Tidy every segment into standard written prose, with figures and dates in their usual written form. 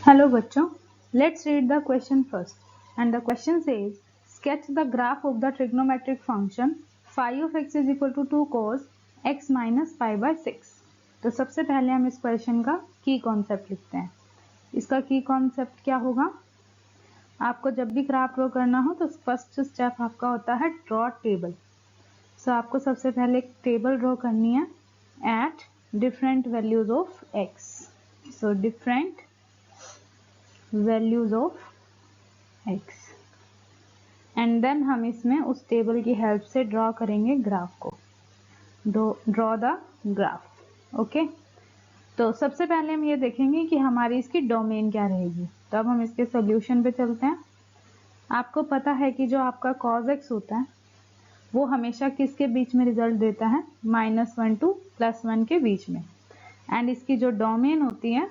Hello बच्चों, let's read the question first. And the question says, sketch the graph of the trigonometric function phi of x is equal to 2 cos x minus pi by 6. तो सबसे पहले हम इस question का की concept लिखते हैं. इसका की कॉन्सेप्ट क्या होगा? आपको जब भी ग्राफ ड्रॉ करना हो तो फर्स्ट स्टेप आपका होता है ड्रॉ टेबल. सो आपको सबसे पहले एक टेबल ड्रॉ करनी है at different values of x. So different values of x and then हम इसमें उस टेबल की हेल्प से ड्रॉ करेंगे ग्राफ को. Draw the graph. ओके, तो सबसे पहले हम ये देखेंगे कि हमारी इसकी डोमेन क्या रहेगी. तो अब हम इसके सोल्यूशन पे चलते हैं. आपको पता है कि जो आपका cos x होता है वो हमेशा किसके बीच में रिजल्ट देता है? -1 टू +1 के बीच में. एंड इसकी जो डोमेन होती है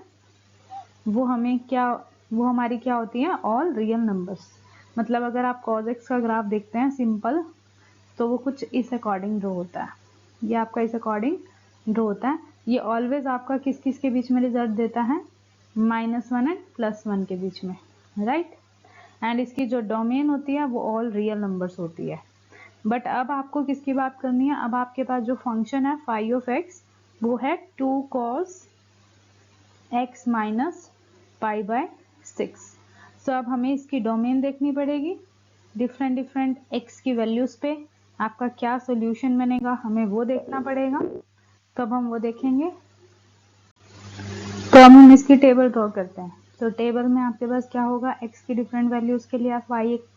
वो हमारी क्या होती है? All real numbers. मतलब अगर आप cos x का ग्राफ देखते हैं सिंपल, तो वो कुछ इस अकॉर्डिंग ड्रॉ होता है. ये आपका इस अकॉर्डिंग ड्रॉ होता है. ये ऑलवेज आपका किस किस के बीच में रिजल्ट देता है? -1 एंड +1 के बीच में, राइट. एंड इसकी जो डोमेन होती है वो ऑल रियल नंबर्स होती है. बट अब आपको किसकी बात करनी है? अब आपके पास जो फंक्शन है फाई ऑफ एक्स वो है 2 cos x minus pi by 6. सो अब हमें इसकी डोमेन देखनी पड़ेगी. डिफरेंट x की वैल्यूज पे आपका क्या सोल्यूशन बनेगा हमें वो देखना पड़ेगा. तो अब हम वो देखेंगे. तो अब हम इसकी टेबल ड्रॉ करते हैं. तो टेबल में आपके पास क्या होगा? x की डिफरेंट वैल्यूज के लिए आप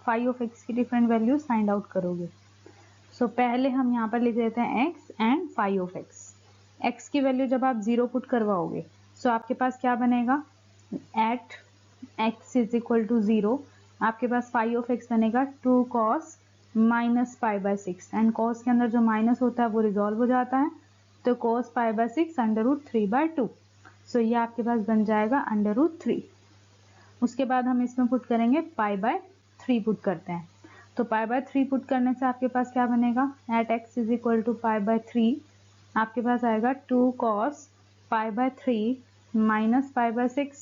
फाई ऑफ x की डिफरेंट वैल्यूज फाइंड आउट करोगे. सो पहले हम यहाँ पर लिख देते हैं x and phi of x. x की वैल्यू जब आप 0 पुट करवाओगे सो आपके पास क्या बनेगा? At x is equal to 0 आपके पास फाई ऑफ x बनेगा 2 cos minus pi by 6. And cos के अंदर जो माइनस होता है वो रिजॉल्व हो जाता है. तो cos पाई बाय 6 √3/2. सो ये आपके पास बन जाएगा √3. उसके बाद हम इसमें पुट करेंगे पाई बाय 3 पुट करते हैं. तो पाई बाय 3 पुट करने से आपके पास क्या बनेगा? At x is equal to pi by 3 आपके पास आएगा 2 cos pi by 3 minus pi by 6.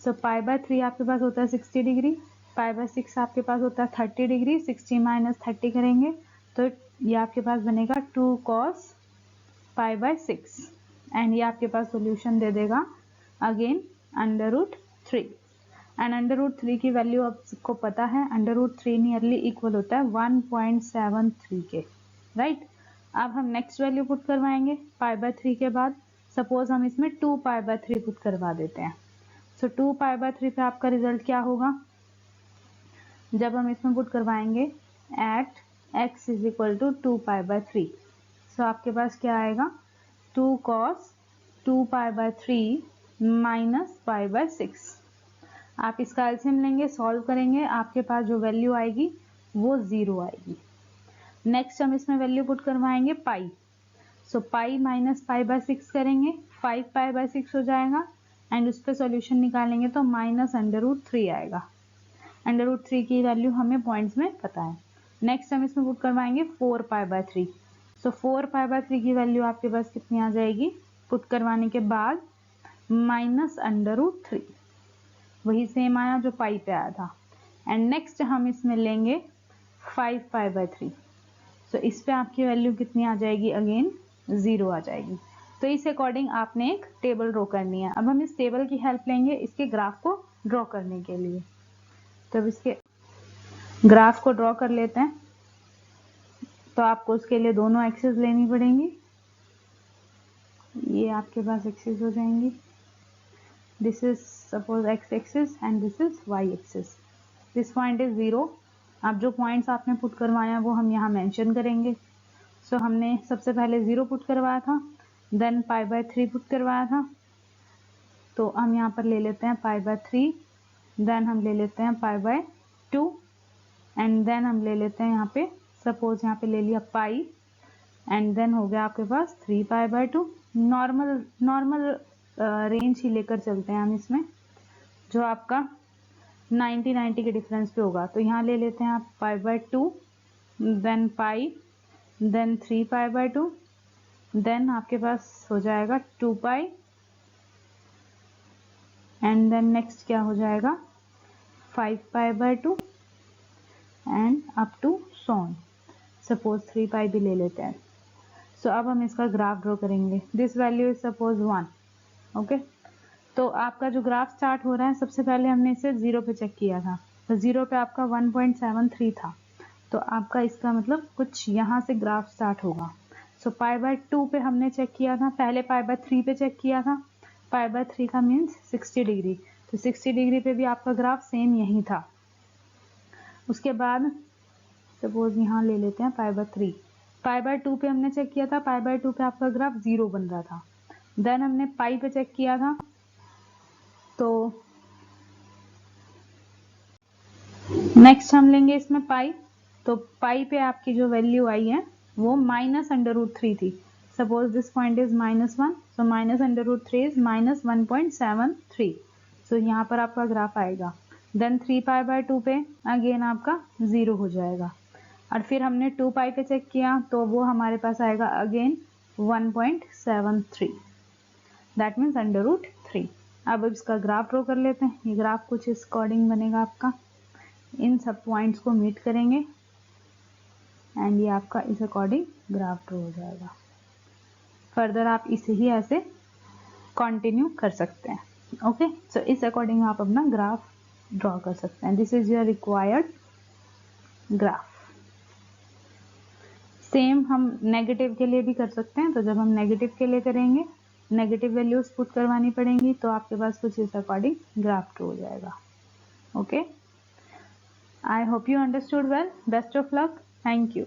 So pi by 3 आपके पास होता है 60 डिग्री. पाई बाय 6 आपके पास होता है 30 डिग्री. 60 माइनस 30 करेंगे तो ये आपके पास बनेगा 2 cos पाई बाय 6. एंड ये आपके पास सोल्यूशन दे देगा अगेन √3. एंड √3 की वैल्यू आपको पता है √3 नियरली इक्वल होता है 1.73 के, राइट. अब हम नेक्स्ट वैल्यू पुट करवाएंगे पाई बाय 3 के बाद. सपोज हम इसमें 2 पाई बाय 3 पुट करवा देते हैं. सो 2 पाई बाय 3 पे आपका रिजल्ट क्या होगा? जब हम इसमें पुट करवाएंगे at x is equal to 2 pi by 3. So आपके पास क्या आएगा? 2 cos 2 pi by 3 minus pi by 6. आप इसका एलसीएम लेंगे, सॉल्व करेंगे, आपके पास जो वैल्यू आएगी वो 0 आएगी. नेक्स्ट हम इसमें वैल्यू पुट करवाएंगे पाई. सो पाई माइनस पाई बाय 6 करेंगे, 5 पाई बाय 6 हो जाएगा. एंड उस पर सोल्यूशन निकालेंगे तो -√3 आएगा. √3 की वैल्यू हमें पॉइंट्स में पता है. नेक्स्ट हम इसमें पुट करवाएंगे 4 पाई बाय 3. सो 4 पाई बाय 3 की वैल्यू आपके पास कितनी आ जाएगी पुट करवाने के बाद? -√3. वही सेम आया जो पाई पे आया था. एंड नेक्स्ट हम इसमें लेंगे 5 पाई बाय 3. सो इस पे आपकी वैल्यू कितनी आ जाएगी? अगेन 0 आ जाएगी. तो इस अकॉर्डिंग आपने एक टेबल ड्रॉ करनी है. अब हम इस टेबल की हेल्प लेंगे इसके ग्राफ को ड्रॉ करने के लिए. तो अब इसके ग्राफ को ड्रॉ कर लेते हैं. तो आपको उसके लिए दोनों एक्सिस लेनी पड़ेंगी. ये आपके पास एक्सिस हो जाएंगी. This is suppose x axis and this is y axis. This point is 0. अब जो पॉइंट्स आपने पुट करवाया वो हम यहाँ मेंशन करेंगे. सो हमने सबसे पहले 0 पुट करवाया था, देन पाई बाय 3 पुट करवाया था. तो हम यहाँ पर ले लेते हैं पाई बाय 3, देन हम ले लेते हैं पाई बाय 2 एंड देन हम ले लेते हैं यहाँ पे सपोज यहाँ पे ले लिया पाई एंड देन हो गया आपके पास 3 पाई बाय 2. नॉर्मल रेंज ही लेकर चलते हैं हम इसमें जो आपका 90 के डिफरेंस पे होगा. तो यहाँ ले लेते हैं आप pi by 2 then pi then 3 pi by 2 then आपके पास हो जाएगा 2 पाई एंड देन नेक्स्ट क्या हो जाएगा 5π/2 and up to so on, suppose 3π भी ले लेते हैं। सो अब हम इसका ग्राफ ड्रॉ करेंगे। This value is suppose 1। Okay, तो आपका जो ग्राफ स्टार्ट हो रहा है, सबसे पहले हमने इसे 0 पे चेक किया था, तो 0 पे आपका 1.73 था, तो आपका इसका मतलब कुछ यहाँ से ग्राफ स्टार्ट होगा। सो π/2 पे हमने चेक किया था, पहले π/3 पे चेक किया था, π/3 का मीन्स 60 डिग्री, तो 60 डिग्री पे भी आपका ग्राफ सेम यही था। उसके बाद सपोज यहाँ ले लेते हैं π/3, π/2 पे हमने चेक किया था, π/2 पे आपका ग्राफ 0 बन रहा था। देन हमने पाई पे चेक किया था, तो नेक्स्ट हम लेंगे इसमें पाई, तो पाई पे आपकी जो वैल्यू आई है वो -√3 थी। Suppose this point is -1, so -√3 is -1.73, सो यहाँ पर आपका ग्राफ आएगा। देन 3π/2 पे अगेन आपका 0 हो जाएगा, और फिर हमने 2π पे चेक किया, तो वो हमारे पास आएगा अगेन 1.73, दैट मीन्स √3। अब इसका ग्राफ ड्रॉ कर लेते हैं। ये ग्राफ कुछ इस अकॉर्डिंग बनेगा आपका, इन सब पॉइंट्स को मीट करेंगे एंड ये आपका इस अकॉर्डिंग ग्राफ ड्रॉ हो जाएगा। फर्दर आप इसे ही ऐसे कंटिन्यू कर सकते हैं। ओके, सो इस अकॉर्डिंग आप अपना ग्राफ ड्रॉ कर सकते हैं। This is your required graph. Same हम नेगेटिव के लिए भी कर सकते हैं, तो जब हम नेगेटिव के लिए करेंगे, नेगेटिव वैल्यूज पुट करवानी पड़ेंगी, तो आपके पास कुछ इस अकॉर्डिंग ग्राफ ड्रॉ हो जाएगा। Okay, I hope you understood well. Best of luck. Thank you.